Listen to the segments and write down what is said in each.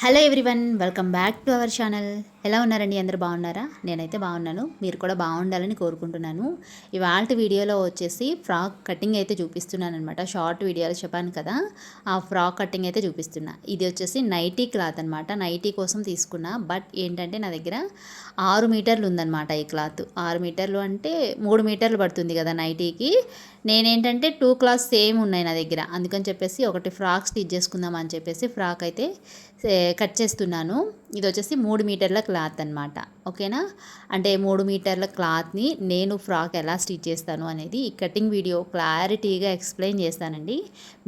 Hello everyone, welcome back to our channel. ఎలా ఉన్నారండి? అందరూ బాగున్నారా? నేనైతే బాగున్నాను. మీరు కూడా బాగుండాలని కోరుకుంటున్నాను. ఇవాల్టి వీడియోలో వచ్చేసి ఫ్రాక్ కటింగ్ అయితే చూపిస్తున్నాను అనమాట. షార్ట్ వీడియోలో చెప్పాను కదా, ఆ ఫ్రాక్ కటింగ్ అయితే చూపిస్తున్నా. ఇది వచ్చేసి నైటీ క్లాత్ అనమాట. నైటీ కోసం తీసుకున్నా. బట్ ఏంటంటే నా దగ్గర 6 మీటర్లు ఉందన్నమాట ఈ క్లాత్. 6 మీటర్లు అంటే 3 మీటర్లు పడుతుంది కదా నైటీకి. నేనేంటంటే 2 క్లాత్ సేమ్ ఉన్నాయి నా దగ్గర. అందుకని చెప్పేసి ఒకటి ఫ్రాక్ స్టిచ్ చేసుకుందాం అని చెప్పేసి ఫ్రాక్ అయితే కట్ చేస్తున్నాను. ఇది వచ్చేసి 3 మీటర్ల క్లాత్ అనమాట. ఓకేనా? అంటే 3 మీటర్ల క్లాత్ని నేను ఫ్రాక్ ఎలా స్టిచ్ చేస్తాను అనేది ఈ కటింగ్ వీడియో క్లారిటీగా ఎక్స్ప్లెయిన్ చేస్తానండి.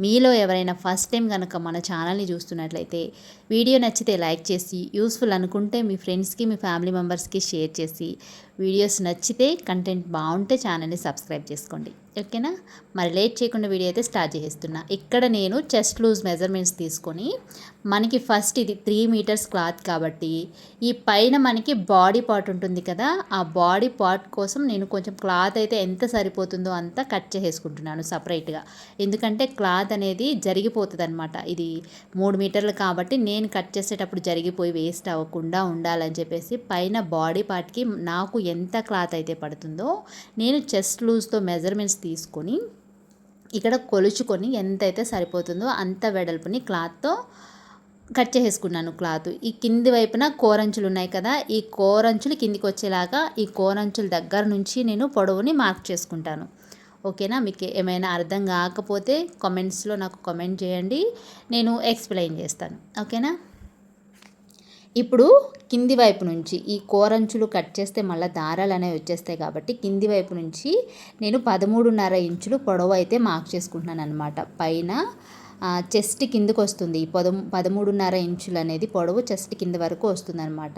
మీలో ఎవరైనా ఫస్ట్ టైం కనుక మన ఛానల్ని చూస్తున్నట్లయితే వీడియో నచ్చితే లైక్ చేసి, యూస్ఫుల్ అనుకుంటే మీ ఫ్రెండ్స్కి, మీ ఫ్యామిలీ మెంబర్స్కి షేర్ చేసి, వీడియోస్ నచ్చితే కంటెంట్ బాగుంటే ఛానల్ని సబ్స్క్రైబ్ చేసుకోండి. ఓకేనా? మరి లేట్ చేయకుండా వీడియో అయితే స్టార్ట్ చేస్తున్నా. ఇక్కడ నేను చెస్ట్ లూజ్ మెజర్మెంట్స్ తీసుకొని, మనకి ఫస్ట్ ఇది 3 మీటర్స్ క్లాత్ కాబట్టి ఈ పైన మనకి బాడీ పార్ట్ ఉంటుంది కదా, ఆ బాడీ పార్ట్ కోసం నేను కొంచెం క్లాత్ అయితే ఎంత సరిపోతుందో అంత కట్ చేసుకుంటున్నాను సపరేట్గా. ఎందుకంటే క్లాత్ అనేది జరిగిపోతుంది అనమాట. ఇది 3 మీటర్లు కాబట్టి నేను కట్ చేసేటప్పుడు జరిగిపోయి వేస్ట్ అవ్వకుండా ఉండాలని చెప్పేసి పైన బాడీ పార్ట్కి నాకు ఎంత క్లాత్ అయితే పడుతుందో నేను చెస్ట్ లూజ్తో మెజర్మెంట్స్ తీసుకొని ఇక్కడ కొలుచుకొని ఎంతైతే సరిపోతుందో అంత వెడల్పుని క్లాత్తో కట్ చేసుకున్నాను. క్లాత్ ఈ కింది వైపున కోరంచులు ఉన్నాయి కదా, ఈ కోరంచులు కిందికి వచ్చేలాగా ఈ కోరంచుల దగ్గర నుంచి నేను పొడవుని మార్క్ చేసుకుంటాను. ఓకేనా? మీకు ఏమైనా అర్థం కాకపోతే కామెంట్స్లో నాకు కామెంట్ చేయండి, నేను ఎక్స్ప్లెయిన్ చేస్తాను. ఓకేనా? ఇప్పుడు కింది వైపు నుంచి ఈ కోరంచులు కట్ చేస్తే మళ్ళీ దారాలు అనేవి వచ్చేస్తాయి కాబట్టి కింది వైపు నుంచి నేను 13.5 ఇంచులు పొడవు అయితే మార్క్ చేసుకుంటున్నాను అనమాట. పైన చెస్ట్ కిందకు వస్తుంది. ఈ 13.5 ఇంచులు అనేది పొడవు చెస్ట్ కింద వరకు వస్తుంది అనమాట.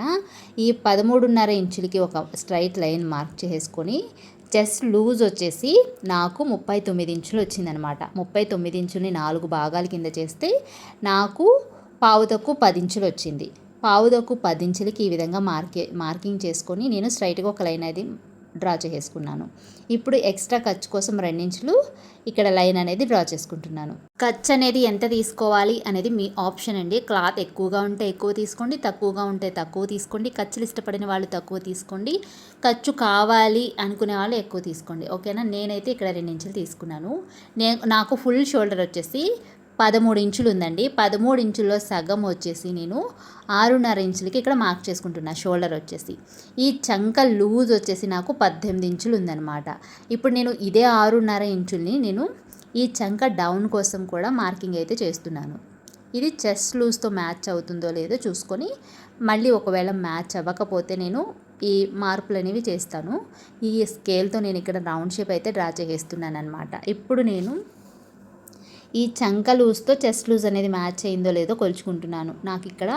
ఈ 13.5 ఇంచులకి ఒక స్ట్రైట్ లైన్ మార్క్ చేసుకొని చెస్ట్ లూజ్ వచ్చేసి నాకు 39 ఇంచులు వచ్చిందనమాట. 39 ఇంచుల్ని 4 భాగాల కింద చేస్తే నాకు పావు తక్కువ 10 ఇంచులు వచ్చింది. పావు తక్కువ 10 ఇంచులకి ఈ విధంగా మార్కింగ్ చేసుకొని నేను స్ట్రైట్గా ఒక లైన్ అనేది డ్రా చేసుకున్నాను. ఇప్పుడు ఎక్స్ట్రా ఖర్చు కోసం 2 ఇంచులు ఇక్కడ లైన్ అనేది డ్రా చేసుకుంటున్నాను. ఖర్చు అనేది ఎంత తీసుకోవాలి అనేది మీ ఆప్షన్ అండి. క్లాత్ ఎక్కువగా ఉంటే ఎక్కువ తీసుకోండి, తక్కువగా ఉంటే తక్కువ తీసుకోండి. ఖర్చులు ఇష్టపడిన వాళ్ళు తక్కువ తీసుకోండి, ఖర్చు కావాలి అనుకునే వాళ్ళు ఎక్కువ తీసుకోండి. ఓకేనా? నేనైతే ఇక్కడ 2 ఇంచులు తీసుకున్నాను. నాకు ఫుల్ షోల్డర్ వచ్చేసి 13 ఇంచులు ఉందండి. 13 ఇంచుల్లో సగం వచ్చేసి నేను 6.5 ఇంచులకి ఇక్కడ మార్క్ చేసుకుంటున్నా. షోల్డర్ వచ్చేసి ఈ చంక లూజ్ వచ్చేసి నాకు 18 ఇంచులు ఉందన్నమాట. ఇప్పుడు నేను ఇదే 6.5 ఇంచుల్ని నేను ఈ చంక డౌన్ కోసం కూడా మార్కింగ్ అయితే చేస్తున్నాను. ఇది చెస్ట్ లూజ్తో మ్యాచ్ అవుతుందో లేదో చూసుకొని మళ్ళీ ఒకవేళ మ్యాచ్ అవ్వకపోతే నేను ఈ మార్పులు అనేవి చేస్తాను. ఈ స్కేల్తో నేను ఇక్కడ రౌండ్ షేప్ అయితే డ్రా చేస్తున్నాను అనమాట. ఇప్పుడు నేను ఈ చంక లూజ్తో చెస్ట్ లూజ్ అనేది మ్యాచ్ అయిందో లేదో కొలుచుకుంటున్నాను. నాకు ఇక్కడ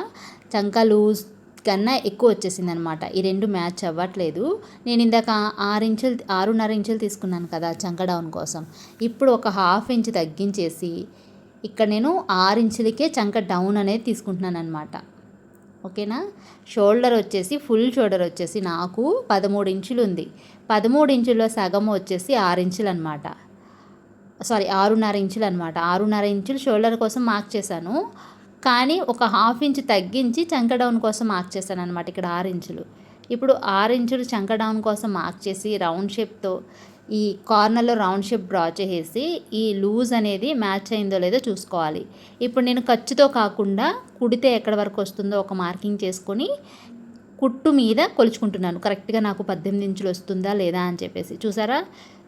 చంక లూజ్ కన్నా ఎక్కువ వచ్చేసింది అనమాట. ఈ రెండు మ్యాచ్ అవ్వట్లేదు. నేను ఇందాక 6.5 ఇంచులు తీసుకున్నాను కదా చంక డౌన్ కోసం. ఇప్పుడు ఒక 1/2 ఇంచ్ తగ్గించేసి ఇక్కడ నేను 6 ఇంచులకే చంక డౌన్ అనేది తీసుకుంటున్నాను అనమాట. ఓకేనా? షోల్డర్ వచ్చేసి ఫుల్ షోల్డర్ వచ్చేసి నాకు 13 ఇంచులు ఉంది. 13 ఇంచుల్లో సగం వచ్చేసి 6 ఇంచులు అనమాట. 6.5 ఇంచులు అనమాట. 6.5 ఇంచులు షోల్డర్ కోసం మార్క్ చేశాను, కానీ ఒక 1/2 ఇంచ్ తగ్గించి చంక డౌన్ కోసం మార్క్ చేశాను అనమాట. ఇక్కడ 6 ఇంచులు. ఇప్పుడు 6 ఇంచులు చంక డౌన్ కోసం మార్క్ చేసి రౌండ్ షేప్తో ఈ కార్నర్లో రౌండ్ షేప్ డ్రా చేసి ఈ లూజ్ అనేది మ్యాచ్ అయిందో లేదో చూసుకోవాలి. ఇప్పుడు నేను ఖర్చుతో కాకుండా కుడితే ఎక్కడి వరకు వస్తుందో ఒక మార్కింగ్ చేసుకొని కుట్టు మీద కొలుచుకుంటున్నాను. కరెక్ట్గా నాకు 18 ఇంచులు వస్తుందా లేదా అని చెప్పేసి. చూసారా?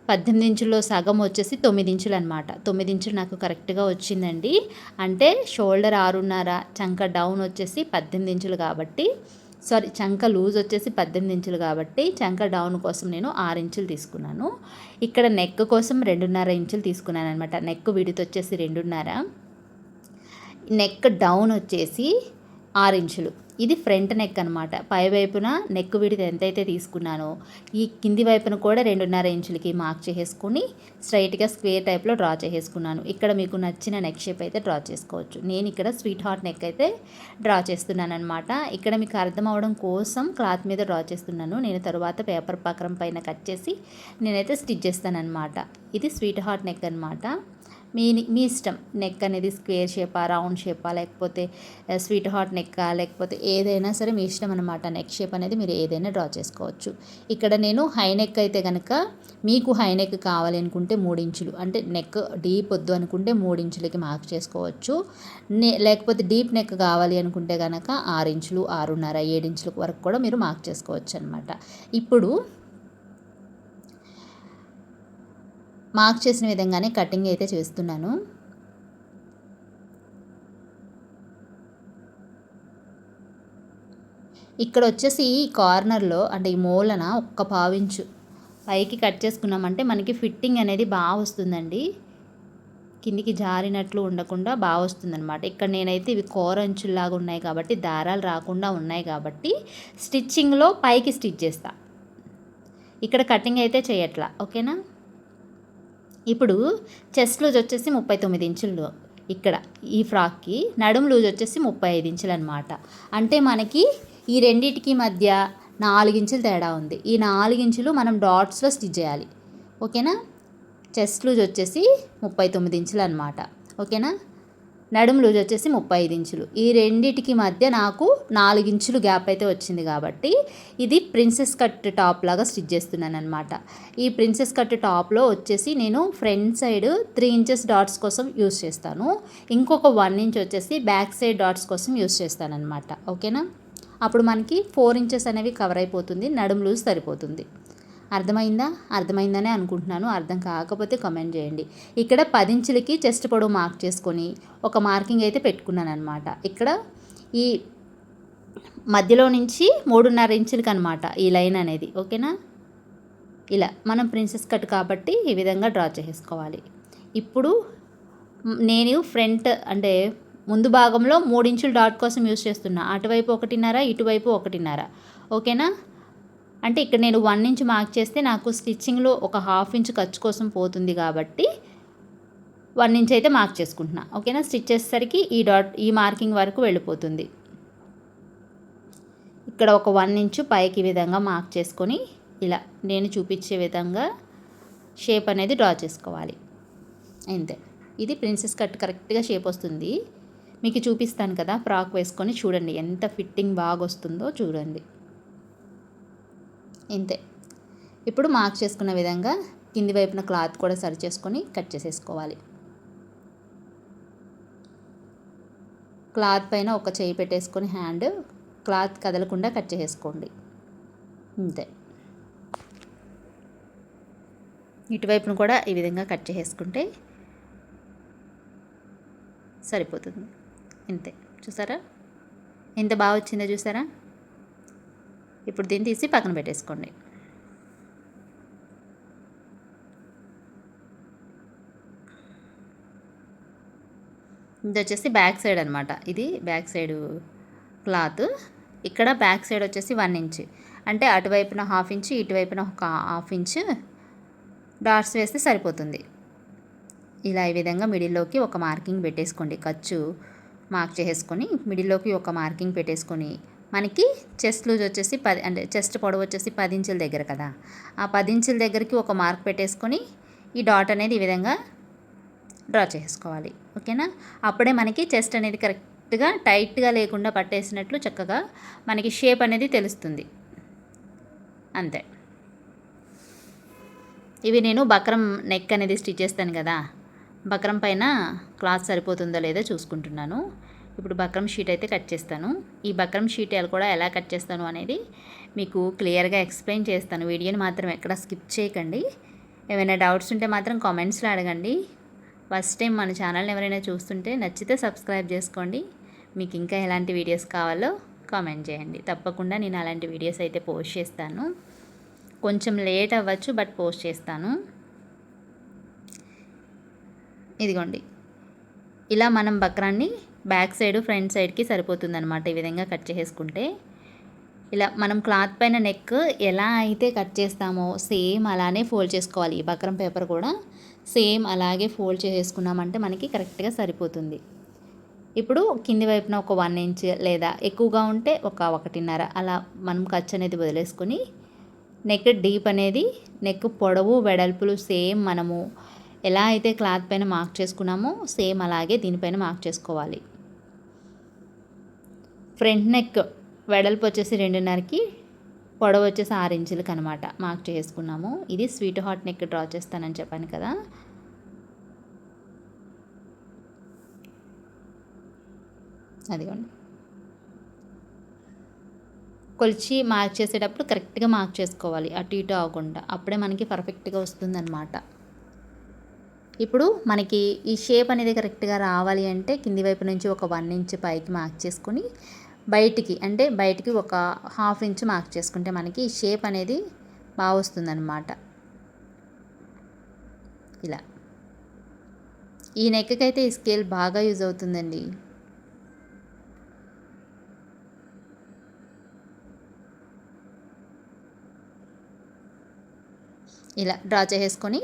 18 ఇంచుల్లో సగం వచ్చేసి 9 ఇంచులు అనమాట. 9 ఇంచులు నాకు కరెక్ట్గా వచ్చిందండి. అంటే షోల్డర్ 6.5, చంక డౌన్ వచ్చేసి 18 ఇంచులు కాబట్టి, చంక లూజ్ వచ్చేసి 18 ఇంచులు కాబట్టి చంక డౌన్ కోసం నేను 6 ఇంచులు తీసుకున్నాను. ఇక్కడ నెక్ కోసం 2.5 ఇంచులు తీసుకున్నాను అనమాట. నెక్ విడ్త్ వచ్చేసి 2.5, నెక్ డౌన్ వచ్చేసి 6 ఇంచులు. ఇది ఫ్రంట్ నెక్ అనమాట. పై వైపున నెక్ విడ్త్ ఎంతైతే తీసుకున్నానో ఈ కింది వైపున కూడా 2.5 ఇంచులకి మార్క్ చేసుకొని స్ట్రైట్గా స్క్వేర్ టైప్లో డ్రా చేసుకున్నాను. ఇక్కడ మీకు నచ్చిన నెక్ షేప్ అయితే డ్రా చేసుకోవచ్చు. నేను ఇక్కడ స్వీట్ హార్ట్ నెక్ అయితే డ్రా చేస్తున్నాను అనమాట. ఇక్కడ మీకు అర్థం అవడం కోసం క్లాత్ మీద డ్రా చేస్తున్నాను. నేను తర్వాత పేపర్ పక్కన పైన కట్ చేసి నేనైతే స్టిచ్ చేస్తాను అనమాట. ఇది స్వీట్ హార్ట్ నెక్ అనమాట. మీ ఇష్టం. నెక్ అనేది స్క్వేర్ షేపా, రౌండ్ షేపా, లేకపోతే స్వీట్ హార్ట్ నెక్కా, లేకపోతే ఏదైనా సరే మీ ఇష్టం అనమాట. నెక్ షేప్ అనేది మీరు ఏదైనా డ్రా చేసుకోవచ్చు. ఇక్కడ నేను హై నెక్ అయితే కనుక, మీకు హై నెక్ కావాలి అనుకుంటే 3 ఇంచులు, అంటే నెక్ డీప్ వద్దు అనుకుంటే 3 ఇంచులకి మార్క్ చేసుకోవచ్చు. లేకపోతే డీప్ నెక్ కావాలి అనుకుంటే కనుక 6 ఇంచులు, 6.5, 7 ఇంచుల వరకు కూడా మీరు మార్క్ చేసుకోవచ్చు అనమాట. ఇప్పుడు మార్క్ చేసిన విధంగానే కటింగ్ అయితే చేస్తున్నాను. ఇక్కడ వచ్చేసి ఈ కార్నర్లో, అంటే ఈ మూలన ఒక్క పావించు పైకి కట్ చేసుకున్నామంటే మనకి ఫిట్టింగ్ అనేది బాగా వస్తుందండి. కిందికి జారినట్లు ఉండకుండా బాగా వస్తుందన్నమాట. ఇక్కడ నేనైతే ఇవి కోరంచుల్లాగా ఉన్నాయి కాబట్టి, దారాలు రాకుండా ఉన్నాయి కాబట్టి స్టిచ్చింగ్లో పైకి స్టిచ్ చేస్తా. ఇక్కడ కటింగ్ అయితే చేయట్లా. ఓకేనా. ఇప్పుడు చెస్ట్ లూజ్ వచ్చేసి 39 ఇంచులు. ఇక్కడ ఈ ఫ్రాక్కి నడుము లూజ్ వచ్చేసి 35 ఇంచులు అనమాట. అంటే మనకి ఈ రెండింటికి మధ్య 4 ఇంచులు తేడా ఉంది. ఈ 4 ఇంచులు మనం డాట్స్లో స్టిచ్ చేయాలి. ఓకేనా. చెస్ట్ లూజ్ వచ్చేసి 39 ఇంచులు అనమాట. ఓకేనా. నడుము లూజ్ వచ్చేసి 35 ఇంచులు. ఈ రెండింటికి మధ్య నాకు 4 ఇంచులు గ్యాప్ అయితే వచ్చింది కాబట్టి ఇది ప్రిన్సెస్ కట్ టాప్ లాగా స్టిచ్ చేస్తున్నాను అనమాట. ఈ ప్రిన్సెస్ కట్ టాప్లో వచ్చేసి నేను ఫ్రంట్ సైడ్ 3 ఇంచెస్ డాట్స్ కోసం యూస్ చేస్తాను. ఇంకొక 1 ఇంచ్ వచ్చేసి బ్యాక్ సైడ్ డాట్స్ కోసం యూస్ చేస్తాను అనమాట. ఓకేనా. అప్పుడు మనకి 4 ఇంచెస్ అనేవి కవర్ అయిపోతుంది, నడుము లూజ్ సరిపోతుంది. అర్థమైందనే అనుకుంటున్నాను. అర్థం కాకపోతే కామెంట్ చేయండి. ఇక్కడ 10 ఇంచులకి చెస్ట్ పొడవు మార్క్ చేసుకొని ఒక మార్కింగ్ అయితే పెట్టుకున్నాను అనమాట. ఇక్కడ ఈ మధ్యలో నుంచి 3.5 ఇంచులకి అనమాట ఈ లైన్ అనేది. ఓకేనా. ఇలా మనం ప్రిన్సెస్ కట్ కాబట్టి ఈ విధంగా డ్రా చేసుకోవాలి. ఇప్పుడు నేను ఫ్రంట్ అంటే ముందు భాగంలో 3 ఇంచుల డాట్ కోసం యూస్ చేస్తున్నా. అటువైపు 1.5, ఇటువైపు 1.5. ఓకేనా. అంటే ఇక్కడ నేను 1 ఇంచ్ మార్క్ చేస్తే నాకు స్టిచ్చింగ్లో ఒక 1/2 ఇంచ్ ఖర్చు కోసం పోతుంది కాబట్టి 1 ఇంచ్ అయితే మార్క్ చేసుకుంటున్నా. ఓకేనా. స్టిచ్ చేసేసరికి ఈ మార్కింగ్ వరకు వెళ్ళిపోతుంది. ఇక్కడ ఒక 1 ఇంచ్ పైకి విధంగా మార్క్ చేసుకొని ఇలా నేను చూపించే విధంగా షేప్ అనేది డ్రా చేసుకోవాలి. అంతే. ఇది ప్రిన్సెస్ కట్ కరెక్ట్గా షేప్ వస్తుంది. మీకు చూపిస్తాను కదా, ఫ్రాక్ వేసుకొని చూడండి ఎంత ఫిట్టింగ్ బాగా వస్తుందో చూడండి. ఇంతే. ఇప్పుడు మార్క్ చేసుకున్న విధంగా కింది వైపున క్లాత్ కూడా సరి చేసుకొని కట్ చేసేసుకోవాలి. క్లాత్ పైన ఒక చేయి పెట్టేసుకొని హ్యాండ్ క్లాత్ కదలకుండా కట్ చేసేసుకోండి. ఇంతే. ఇటువైపును కూడా ఈ విధంగా కట్ చేసేసుకుంటే సరిపోతుంది. ఇంతే. చూసారా ఎంత బాగా వచ్చిందో చూసారా. ఇప్పుడు దీన్ని తీసి పక్కన పెట్టేసుకోండి. ఇది వచ్చేసి బ్యాక్ సైడ్ అనమాట. ఇది బ్యాక్ సైడ్ క్లాత్. ఇక్కడ బ్యాక్ సైడ్ వచ్చేసి 1 ఇంచ్, అంటే అటువైపున 1/2 ఇంచ్, ఇటువైపున ఒక 1/2 ఇంచ్ డాట్స్ వేస్తే సరిపోతుంది. ఇలా ఈ విధంగా మిడిల్లోకి ఒక మార్కింగ్ పెట్టేసుకోండి. ఖర్చు మార్క్ చేసుకొని మిడిల్లోకి ఒక మార్కింగ్ పెట్టేసుకొని మనకి చెస్ట్ లూజ్ వచ్చేసి 10, అంటే చెస్ట్ పొడవు వచ్చేసి 10 ఇంచుల దగ్గర కదా, ఆ 10 ఇంచుల దగ్గరికి ఒక మార్క్ పెట్టేసుకొని ఈ డాట్ అనేది ఈ విధంగా డ్రా చేసుకోవాలి. ఓకేనా. అప్పుడే మనకి చెస్ట్ అనేది కరెక్ట్గా టైట్గా లేకుండా పట్టేసినట్లు చక్కగా మనకి షేప్ అనేది తెలుస్తుంది. అంతే. ఇవి నేను బక్రం నెక్ అనేది స్టిచ్ చేస్తాను కదా, బక్రం పైన క్లాత్ సరిపోతుందో లేదో చూసుకుంటున్నాను. ఇప్పుడు బక్రం షీట్ అయితే కట్ చేస్తాను. ఈ బక్రం షీట్ కూడా ఎలా కట్ చేస్తాను అనేది మీకు క్లియర్గా ఎక్స్ప్లెయిన్ చేస్తాను. వీడియోని మాత్రం ఎక్కడ స్కిప్ చేయకండి. ఏమైనా డౌట్స్ ఉంటే మాత్రం కామెంట్స్లో అడగండి. ఫస్ట్ టైం మన ఛానల్ని ఎవరైనా చూస్తుంటే నచ్చితే సబ్స్క్రైబ్ చేసుకోండి. మీకు ఇంకా ఎలాంటి వీడియోస్ కావాలో కామెంట్ చేయండి. తప్పకుండా నేను అలాంటి వీడియోస్ అయితే పోస్ట్ చేస్తాను. కొంచెం లేట్ అవ్వచ్చు, బట్ పోస్ట్ చేస్తాను. ఇదిగోండి, ఇలా మనం బక్రాన్ని బ్యాక్ సైడ్ ఫ్రంట్ సైడ్కి సరిపోతుందన్నమాట. ఈ విధంగా కట్ చేసుకుంటే ఇలా మనం క్లాత్ పైన నెక్ ఎలా అయితే కట్ చేస్తామో సేమ్ అలానే ఫోల్డ్ చేసుకోవాలి. ఈ బక్రం పేపర్ కూడా సేమ్ అలాగే ఫోల్డ్ చేసుకున్నామంటే మనకి కరెక్ట్గా సరిపోతుంది. ఇప్పుడు కింది వైపున ఒక 1 ఇంచ్ లేదా ఎక్కువగా ఉంటే ఒక 1.5 అలా మనం ఖర్చు అనేది వదిలేసుకొని నెక్ డీప్ అనేది, నెక్ పొడవు వెడల్పులు సేమ్ మనము ఎలా అయితే క్లాత్ పైన మార్క్ చేసుకున్నామో సేమ్ అలాగే దీనిపైన మార్క్ చేసుకోవాలి. ఫ్రంట్ నెక్ వెడల్పు వచ్చేసి 2.5కి, పొడవు వచ్చేసి 6 ఇంచులకి అనమాట మార్క్ చేసుకున్నాము. ఇది స్వీట్ హార్ట్ నెక్ డ్రా చేస్తానని చెప్పాను కదా. అదిగోండి, కొలిచి మార్క్ చేసేటప్పుడు కరెక్ట్గా మార్క్ చేసుకోవాలి, అటు ఇటు అవ్వకుండా. అప్పుడే మనకి పర్ఫెక్ట్గా వస్తుందన్నమాట. ఇప్పుడు మనకి ఈ షేప్ అనేది కరెక్ట్గా రావాలి అంటే కింది వైపు నుంచి ఒక 1 ఇంచ్ పైకి మార్క్ చేసుకొని బయటికి ఒక 1/2 ఇంచ్ మార్క్ చేసుకుంటే మనకి ఈ షేప్ అనేది బాగా వస్తుందన్నమాట. ఇలా ఈ నెక్కి అయితే ఈ స్కేల్ బాగా యూజ్ అవుతుందండి. ఇలా డ్రా చేసుకొని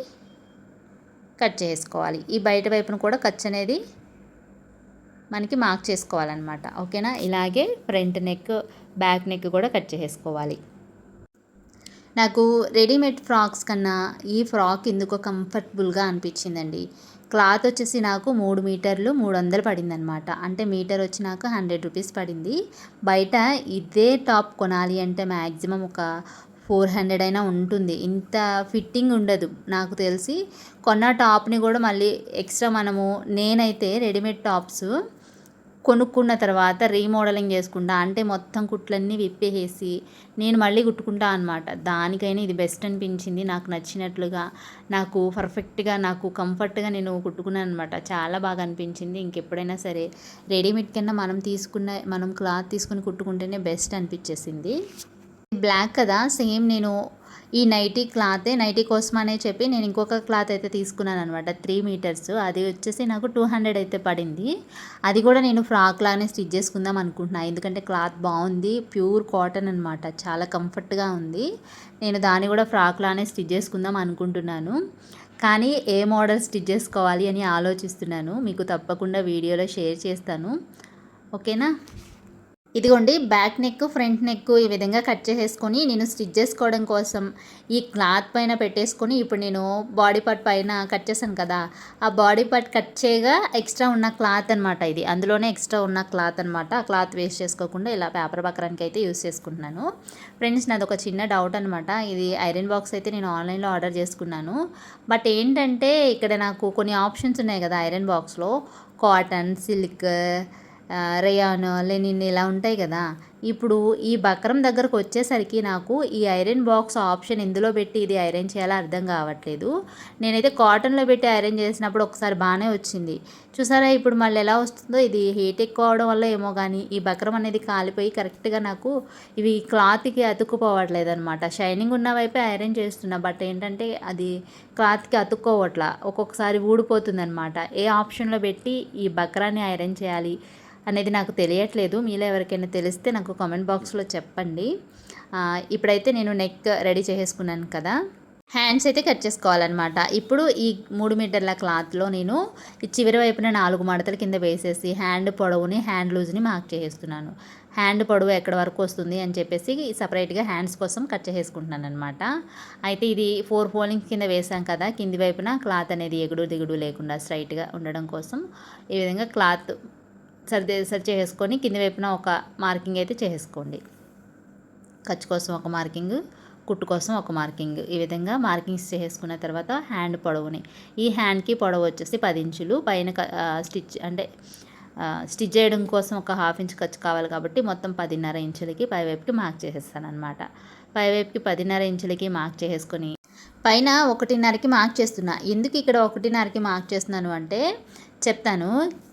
కట్ చేసుకోవాలి. ఈ బయట వైపున కూడా ఖర్చు అనేది మనకి మార్క్ చేసుకోవాలన్నమాట. ఓకేనా. ఇలాగే ఫ్రంట్ నెక్, బ్యాక్ నెక్ కూడా కట్ చేసుకోవాలి. నాకు రెడీమేడ్ ఫ్రాక్స్ కన్నా ఈ ఫ్రాక్ ఎందుకో కంఫర్టబుల్గా అనిపించిందండి. క్లాత్ వచ్చేసి నాకు 3 మీటర్లు 300 పడిందనమాట. అంటే మీటర్ వచ్చి నాకు 100 రూపీస్ పడింది. బయట ఇదే టాప్ కొనాలి అంటే మ్యాక్సిమం ఒక 400 అయినా ఉంటుంది. ఇంత ఫిట్టింగ్ ఉండదు నాకు తెలిసి. కొన్న టాప్ని కూడా మళ్ళీ ఎక్స్ట్రా నేనైతే రెడీమేడ్ టాప్స్ కొనుక్కున్న తర్వాత రీమోడలింగ్ చేసుకుంటా, అంటే మొత్తం కుట్లన్నీ విప్పేసి నేను మళ్ళీ కుట్టుకుంటా అనమాట. దానికైనా ఇది బెస్ట్ అనిపించింది. నాకు నచ్చినట్లుగా, నాకు పర్ఫెక్ట్గా, నాకు కంఫర్ట్గా నేను కుట్టుకున్నాను అనమాట. చాలా బాగా అనిపించింది. ఇంకెప్పుడైనా సరే రెడీమేడ్ కన్నా మనం క్లాత్ తీసుకుని కుట్టుకుంటేనే బెస్ట్ అనిపించేసింది. బ్లాక్ కదా, సేమ్ నేను ఈ నైటీ కోసం అనే చెప్పి నేను ఇంకొక క్లాత్ అయితే తీసుకున్నాను అనమాట. 3 మీటర్స్, అది వచ్చేసి నాకు 200 అయితే పడింది. అది కూడా నేను ఫ్రాక్ లానే స్టిచ్ చేసుకుందాం అనుకుంటున్నాను. ఎందుకంటే క్లాత్ బాగుంది, ప్యూర్ కాటన్ అనమాట, చాలా కంఫర్ట్గా ఉంది. నేను దాన్ని కూడా ఫ్రాక్ లానే స్టిచ్ చేసుకుందాం అనుకుంటున్నాను. కానీ ఏ మోడల్ స్టిచ్ చేసుకోవాలి అని ఆలోచిస్తున్నాను. మీకు తప్పకుండా వీడియోలో షేర్ చేస్తాను. ఓకేనా. ఇదిగోండి, బ్యాక్ నెక్, ఫ్రంట్ నెక్ ఈ విధంగా కట్ చేసేసుకొని నేను స్టిచ్ చేసుకోవడం కోసం ఈ క్లాత్ పైన పెట్టేసుకొని, ఇప్పుడు నేను బాడీ పార్ట్ పైన కట్ చేశాను కదా, ఆ బాడీ పార్ట్ కట్ చేయగా ఎక్స్ట్రా ఉన్న క్లాత్ అనమాట ఇది. అందులోనే ఎక్స్ట్రా ఉన్న క్లాత్ అనమాట. ఆ క్లాత్ వేస్ట్ చేసుకోకుండా ఇలా పేపర్ బకరానికి అయితే యూస్ చేసుకుంటున్నాను. ఫ్రెండ్స్, నాది ఒక చిన్న డౌట్ అనమాట. ఇది ఐరన్ బాక్స్ అయితే నేను ఆన్లైన్లో ఆర్డర్ చేసుకున్నాను. బట్ ఏంటంటే ఇక్కడ నాకు కొన్ని ఆప్షన్స్ ఉన్నాయి కదా ఐరన్ బాక్స్లో, కాటన్, సిల్క్, రేయాన్, లెనిన్ ఇలా ఉంటాయి కదా. ఇప్పుడు ఈ బక్రం దగ్గరకు వచ్చేసరికి నాకు ఈ ఐరన్ బాక్స్ ఆప్షన్ ఎందులో పెట్టి ఇది ఐరన్ చేయాలో అర్థం కావట్లేదు. నేనైతే కాటన్లో పెట్టి ఐరన్ చేసినప్పుడు ఒకసారి బాగానే వచ్చింది చూసారా. ఇప్పుడు మళ్ళీ ఎలా వస్తుందో, ఇది హీట్ ఎక్కువ అవడం వల్ల ఏమో కానీ ఈ బక్రం అనేది కాలిపోయి కరెక్ట్గా నాకు ఇవి క్లాత్కి అతుక్కుపోవట్లేదు అనమాట. షైనింగ్ ఉన్న వైపే ఐరన్ చేస్తున్నా, బట్ ఏంటంటే అది క్లాత్కి అతుక్కోవట్లా, ఒక్కొక్కసారి ఊడిపోతుంది అనమాట. ఏ ఆప్షన్లో పెట్టి ఈ బక్రాన్ని ఐరన్ చేయాలి అనేది నాకు తెలియట్లేదు. మీలో ఎవరికైనా తెలిస్తే నాకు కామెంట్ బాక్స్లో చెప్పండి. ఇప్పుడైతే నేను నెక్ రెడీ చేసేసుకున్నాను కదా, హ్యాండ్స్ అయితే కట్ చేసుకోవాలన్నమాట. ఇప్పుడు ఈ 3 మీటర్ల క్లాత్లో నేను ఈ చివరి వైపున 4 మడతల కింద వేసేసి హ్యాండ్ పొడవుని, హ్యాండ్ లూజ్ని మార్క్ చేసేస్తున్నాను. హ్యాండ్ పొడవు ఎక్కడ వరకు వస్తుంది అని చెప్పేసి సపరేట్గా హ్యాండ్స్ కోసం కట్ చేసుకుంటున్నాను అనమాట. అయితే ఇది 4 ఫోల్డింగ్స్ కింద వేసాం కదా, కింది వైపున క్లాత్ అనేది ఎగుడు దిగుడు లేకుండా స్ట్రైట్గా ఉండడం కోసం ఈ విధంగా క్లాత్ సరి చేసుకొని కింది వైపున ఒక మార్కింగ్ అయితే చేసుకోండి. ఖర్చు కోసం ఒక మార్కింగ్, కుట్టు కోసం ఒక మార్కింగ్, ఈ విధంగా మార్కింగ్స్ చేసుకున్న తర్వాత హ్యాండ్ పొడవుని, ఈ హ్యాండ్కి పొడవు వచ్చేసి 10 ఇంచులు, పైన స్టిచ్ చేయడం కోసం ఒక 1/2 ఇంచ్ ఖర్చు కావాలి కాబట్టి మొత్తం 10.5 ఇంచులకి పైవైపుకి మార్క్ చేసేస్తాను అనమాట. పైవైపుకి 10.5 ఇంచులకి మార్క్ చేసుకొని పైన 1.5కి మార్క్ చేస్తున్నా. ఎందుకు ఇక్కడ 1.5కి మార్క్ చేస్తున్నాను అంటే చెప్తాను.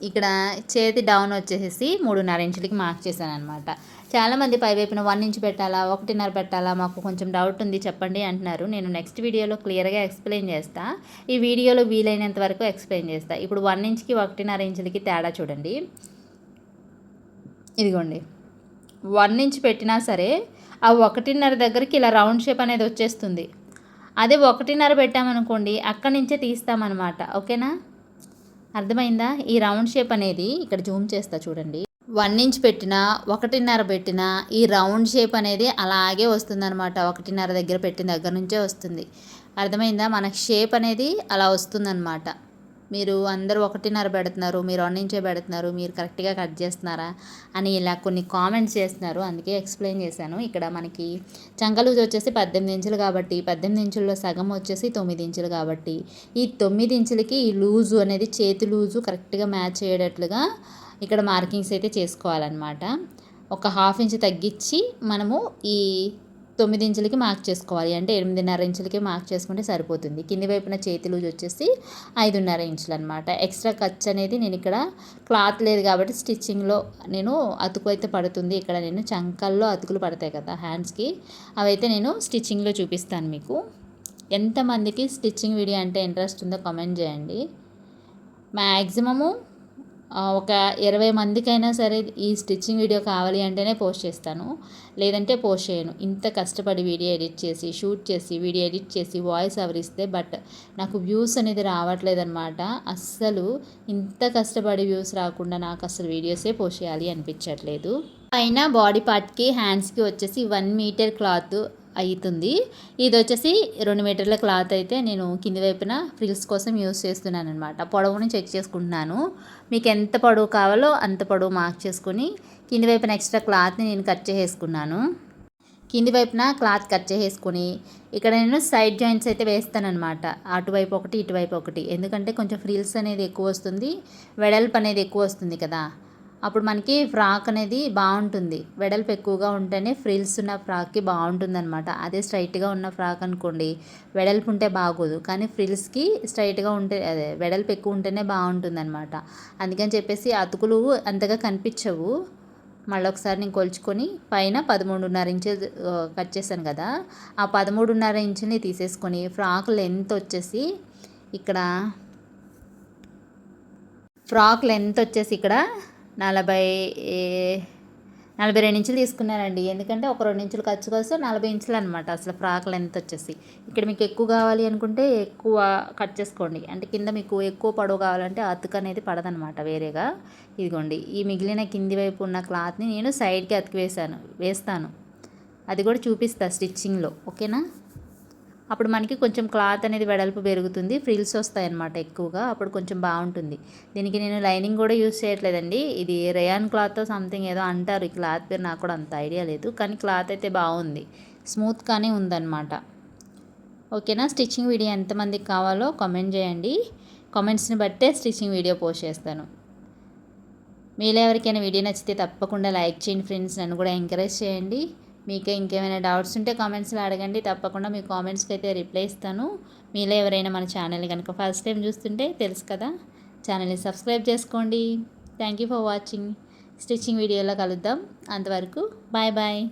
ఇక్కడ చేతి డౌన్ వచ్చేసి 3.5 ఇంచులకి మార్క్ చేశాను అనమాట. చాలామంది పైవైపున 1 ఇంచ్ పెట్టాలా, 1.5 పెట్టాలా, మాకు కొంచెం డౌట్ ఉంది చెప్పండి అంటున్నారు. నేను నెక్స్ట్ వీడియోలో క్లియర్గా ఎక్స్ప్లెయిన్ చేస్తా. ఈ వీడియోలో వీలైనంత వరకు ఎక్స్ప్లెయిన్ చేస్తా. ఇప్పుడు 1 ఇంచ్కి 1.5 ఇంచులకి తేడా చూడండి. ఇదిగోండి, 1 ఇంచ్ పెట్టినా సరే ఆ 1.5 దగ్గరికి ఇలా రౌండ్ షేప్ అనేది వచ్చేస్తుంది. అదే 1.5 పెట్టామనుకోండి, అక్కడి నుంచే తీస్తామన్నమాట. ఓకేనా, అర్థమైందా. ఈ రౌండ్ షేప్ అనేది ఇక్కడ జూమ్ చేస్తా చూడండి. 1 ఇంచ్ పెట్టినా, 1.5 పెట్టినా ఈ రౌండ్ షేప్ అనేది అలాగే వస్తుందన్నమాట. 1.5 దగ్గర పెట్టిన దగ్గర నుంచే వస్తుంది. అర్థమైందా? మనకి షేప్ అనేది అలా వస్తుందన్నమాట. మీరు అందరూ 1.5 పెడుతున్నారు, మీరు 1 ఇంచే పెడుతున్నారు, మీరు కరెక్ట్గా కట్ చేస్తున్నారా అని ఇలా కొన్ని కామెంట్స్ చేస్తున్నారు. అందుకే ఎక్స్ప్లెయిన్ చేశాను. ఇక్కడ మనకి చంక లూజ్ వచ్చేసి 18 ఇంచులు కాబట్టి 18 ఇంచుల్లో సగం వచ్చేసి 9 ఇంచులు కాబట్టి ఈ 9 ఇంచులకి ఈ లూజు అనేది చేతి లూజు కరెక్ట్గా మ్యాచ్ అయ్యేటట్లుగా ఇక్కడ మార్కింగ్స్ అయితే చేసుకోవాలన్నమాట. ఒక 1/2 ఇంచ్ తగ్గించి మనము ఈ 9 ఇంచులకి మార్క్ చేసుకోవాలి. అంటే 8.5 ఇంచులకి మార్క్ చేసుకుంటే సరిపోతుంది. కింది వైపున చేతి లూజ్ వచ్చేసి 5.5 ఇంచులు అనమాట. ఎక్స్ట్రా ఖర్చు అనేది నేను ఇక్కడ క్లాత్ లేదు కాబట్టి స్టిచ్చింగ్లో నేను అతుకు అయితే పడుతుంది. ఇక్కడ నేను చంకల్లో అతుకులు పడతాయి కదా హ్యాండ్స్కి, అవైతే నేను స్టిచ్చింగ్లో చూపిస్తాను మీకు. ఎంతమందికి స్టిచ్చింగ్ వీడియో అంటే ఇంట్రెస్ట్ ఉందో కామెంట్ చేయండి. మ్యాక్సిమము ఒక 20 మందికైనా సరే ఈ స్టిచ్చింగ్ వీడియో కావాలి అంటేనే పోస్ట్ చేస్తాను, లేదంటే పోస్ట్ చేయను. ఇంత కష్టపడి వీడియో ఎడిట్ చేసి, షూట్ చేసి, వీడియో ఎడిట్ చేసి, వాయిస్ ఓవర్ ఇస్తే బట్ నాకు వ్యూస్ అనేది రావట్లేదన్నమాట. అస్సలు ఇంత కష్టపడి వ్యూస్ రాకుండా నాకు అసలు వీడియోసే పోస్ట్ చేయాలి అనిపించట్లేదు. పైన బాడీ పార్ట్కి హ్యాండ్స్కి వచ్చేసి 1 మీటర్ క్లాత్ అవుతుంది. ఇది వచ్చేసి 2 మీటర్ల క్లాత్ అయితే నేను కింది వైపున ఫ్రిల్స్ కోసం యూస్ చేస్తున్నాను అనమాట. పొడవుని చెక్ చేసుకుంటున్నాను. మీకు ఎంత పొడవు కావాలో అంత పొడవు మార్క్ చేసుకొని కింది వైపున ఎక్స్ట్రా క్లాత్ని నేను కట్ చేసేసుకున్నాను. కింది వైపున క్లాత్ కట్ చేసేసుకొని ఇక్కడ నేను సైడ్ జాయింట్స్ అయితే వేస్తాను అనమాట. అటువైపు ఒకటి, ఇటువైపు ఒకటి. ఎందుకంటే కొంచెం ఫ్రిల్స్ అనేది ఎక్కువ వస్తుంది, వెడల్పు అనేది ఎక్కువ వస్తుంది కదా. అప్పుడు మనకి ఫ్రాక్ అనేది బాగుంటుంది. వెడల్పు ఎక్కువగా ఉంటేనే ఫ్రిల్స్ ఉన్న ఫ్రాక్కి బాగుంటుంది అనమాట. అదే స్ట్రైట్గా ఉన్న ఫ్రాక్ అనుకోండి, వెడల్పు ఉంటే బాగోదు, కానీ ఫ్రిల్స్కి స్ట్రైట్గా ఉంటే అదే వెడల్పు ఎక్కువ ఉంటేనే బాగుంటుంది అనమాట. అందుకని చెప్పేసి అతుకులు అంతగా కనిపించవు. మళ్ళీ ఒకసారి నేను కొలుచుకొని పైన 13.5 ఇంచులు కట్ చేశాను కదా, ఆ 13.5 ఇంచుని తీసేసుకొని ఫ్రాక్ లెంత్ వచ్చేసి ఇక్కడ 42 ఇంచులు తీసుకున్నానండి. ఎందుకంటే ఒక 2 ఇంచులు ఖర్చు కోసం 40 ఇంచులు అనమాట అసలు ఫ్రాక్ లెంత్ వచ్చేసి. ఇక్కడ మీకు ఎక్కువ కావాలి అనుకుంటే ఎక్కువ కట్ చేసుకోండి. అంటే కింద మీకు ఎక్కువ పొడవు కావాలంటే అతుకు అనేది పడదనమాట వేరేగా. ఇదిగోండి, ఈ మిగిలిన కింది వైపు ఉన్న క్లాత్ని నేను సైడ్కి అతికి వేస్తాను. అది కూడా చూపిస్తా స్టిచ్చింగ్లో, ఓకేనా? అప్పుడు మనకి కొంచెం క్లాత్ అనేది వెడల్పు పెరుగుతుంది, ఫ్రిల్స్ వస్తాయి అన్నమాట ఎక్కువగా. అప్పుడు కొంచెం బాగుంటుంది. దీనికి నేను లైనింగ్ కూడా యూజ్ చేయట్లేదండి. ఇది రేయాన్ క్లాత్ సంథింగ్ ఏదో అంటారు. ఈ క్లాత్ పేరు నాకు కూడా అంత ఐడియా లేదు, కానీ క్లాత్ అయితే బాగుంది, స్మూత్గానే ఉందన్నమాట. ఓకేనా? స్టిచ్చింగ్ వీడియో ఎంతమందికి కావాలో కామెంట్ చేయండి. కామెంట్స్ని బట్టే స్టిచ్చింగ్ వీడియో పోస్ట్ చేస్తాను. మీలో ఎవరికైనా వీడియో నచ్చితే తప్పకుండా లైక్ చేయండి ఫ్రెండ్స్. నన్ను కూడా ఎంకరేజ్ చేయండి. మీకు ఇంకేమైనా డౌట్స్ ఉంటే కామెంట్స్లో అడగండి. తప్పకుండా మీ కామెంట్స్కి అయితే రిప్లై ఇస్తాను. మీలో ఎవరైనా మన ఛానల్ని కనుక ఫస్ట్ టైం చూస్తుంటే తెలుసు కదా, ఛానల్ని సబ్స్క్రైబ్ చేసుకోండి. Thank you for watching. Stitching వీడియోలో కలుద్దాం. అంతవరకు బాయ్ బాయ్.